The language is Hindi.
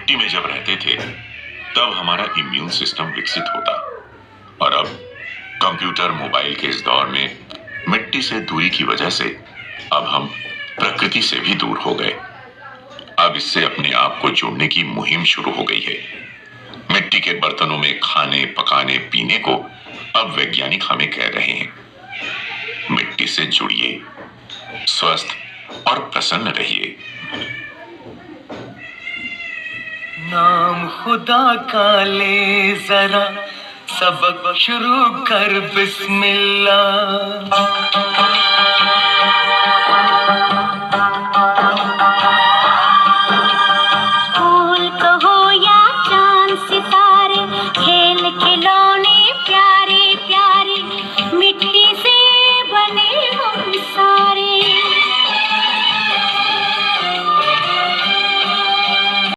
मिट्टी में जब रहते थे तब हमारा इम्यून सिस्टम विकसित होता, और अब कंप्यूटर मोबाइल के इस दौर में मिट्टी से दूरी की वजह से अब हम प्रकृति से भी दूर हो गए। अब इससे अपने आप को जोड़ने की मुहिम शुरू हो गई है। मिट्टी के बर्तनों में खाने पकाने पीने को अब वैज्ञानिक हमें कह रहे हैं, मिट्टी से जुड़िए, स्वस्थ और प्रसन्न रहिए। नाम खुदा का ले जरा, सबक शुरू कर बिस्मिल्लाह।